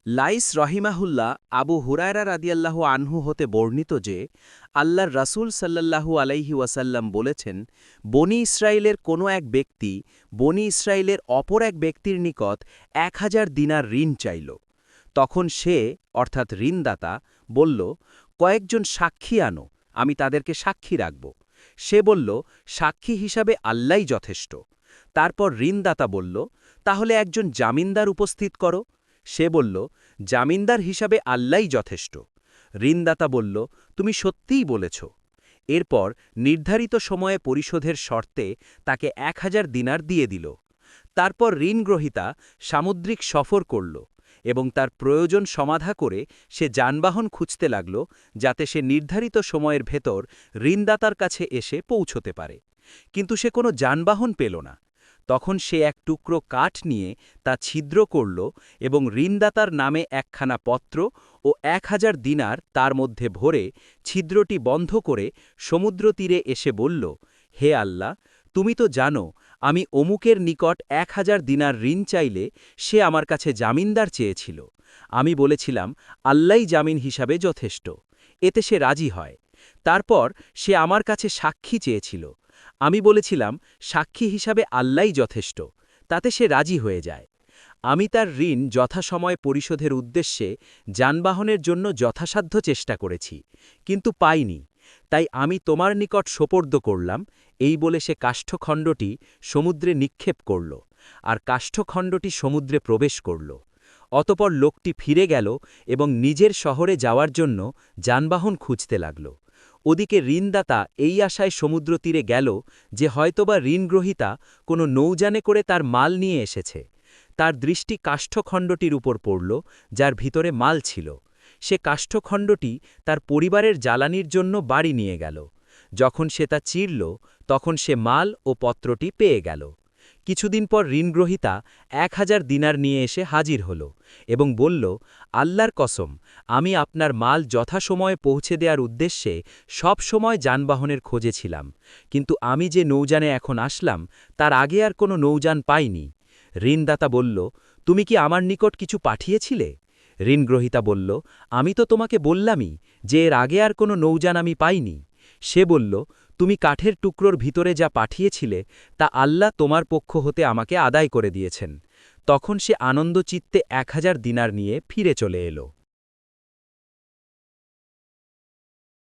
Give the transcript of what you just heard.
Lines রহিমাহুল্লাহ Abu Hurairah রাদিয়াল্লাহু আনহু হতে বর্ণিত যে আল্লাহর রাসূল সাল্লাল্লাহু আলাইহি ওয়াসাল্লাম বলেছেন, বনি ইসরায়েলের কোনো এক ব্যক্তি বনি ইসরায়েলের অপর এক ব্যক্তির নিকট ১,০০০ দিনার ঋণ চাইল। তখন সে অর্থাৎ ঋণদাতা বলল, কয়েকজন সাক্ষী আনো, আমি তাদেরকে সাক্ষী রাখব। সে বলল, সাক্ষী হিসাবে আল্লাহই যথেষ্ট। তারপর ঋণদাতা বলল, তাহলে একজন জামিনদার উপস্থিত করো। সে বলল, জামিনদার হিসাবে আল্লাহই যথেষ্ট। ঋণদাতা বলল, তুমি সত্যিই বলেছ। এরপর নির্ধারিত সময়ে পরিশোধের শর্তে তাকে ১,০০০ দিনার দিয়ে দিল। তারপর ঋণগ্রহীতা সামুদ্রিক সফর করল এবং তার প্রয়োজন সমাধা করে সে যানবাহন খুঁজতে লাগল, যাতে সে নির্ধারিত সময়ের ভেতর ঋণদাতার কাছে এসে পৌঁছতে পারে। কিন্তু সে কোনো যানবাহন পেল না। তখন সে এক টুকরো কাঠ নিয়ে তা ছিদ্র করল এবং ঋণদাতার নামে একখানা পত্র ও ১,০০০ দিনার তার মধ্যে ভরে ছিদ্রটি বন্ধ করে সমুদ্র তীরে এসে বলল, হে আল্লাহ, তুমি তো জানো আমি অমুকের নিকট ১,০০০ দিনার ঋণ চাইলে সে আমার কাছে জামিনদার চেয়েছিল। আমি বলেছিলাম, আল্লাহই জামিন হিসাবে যথেষ্ট। এতে সে রাজি হয়। তারপর সে আমার কাছে সাক্ষী চেয়েছিল। আমি বলেছিলাম, সাক্ষী হিসাবে আল্লাহই যথেষ্ট। তাতে সে রাজি হয়ে যায়। আমি তার ঋণ যথাসময়ে পরিশোধের উদ্দেশ্যে যানবাহনের জন্য যথাসাধ্য চেষ্টা করেছি, কিন্তু পাইনি। তাই আমি তোমার নিকট সোপর্দ করলাম। এই বলে সে কাষ্ঠখণ্ডটি সমুদ্রে নিক্ষেপ করল, আর কাষ্ঠখণ্ডটি সমুদ্রে প্রবেশ করল। অতপর লোকটি ফিরে গেল এবং নিজের শহরে যাওয়ার জন্য যানবাহন খুঁজতে লাগল। ওদিকে ঋণদাতা এই আশায় সমুদ্র তীরে গেল যে হয়তোবা ঋণগ্রহীতা কোনো নৌযানে করে তার মাল নিয়ে এসেছে। তার দৃষ্টি কাষ্ঠখণ্ডটির উপর পড়ল, যার ভিতরে মাল ছিল। সে কাষ্ঠখণ্ডটি তার পরিবারের জ্বালানির জন্য বাড়ি নিয়ে গেল। যখন সে তা চিরল, তখন সে মাল ও পত্রটি পেয়ে গেল। কিছুদিন পর ঋণগ্রহীতা ১,০০০ দিনার নিয়ে এসে হাজির হল এবং বলল, আল্লাহর কসম, আমি আপনার মাল যথাসময়ে পৌঁছে দেওয়ার উদ্দেশ্যে সব সময় যানবাহনের খোঁজে ছিলাম, কিন্তু আমি যে নৌযানে এখন আসলাম তার আগে আর কোনো নৌযান পাইনি। ঋণদাতা বলল, তুমি কি আমার নিকট কিছু পাঠিয়েছিলে? ঋণগ্রহীতা বলল, আমি তো তোমাকে বললামই যে এর আগে আর কোনো নৌযান আমি পাইনি। সে বলল, তুমি কাঠের টুকরোর ভিতরে যা পাঠিয়েছিলে তা আল্লাহ তোমার পক্ষ হতে আমাকে আদায় করে দিয়েছেন। তখন সে আনন্দচিত্তে ১,০০০ দিনার নিয়ে ফিরে চলে এলো।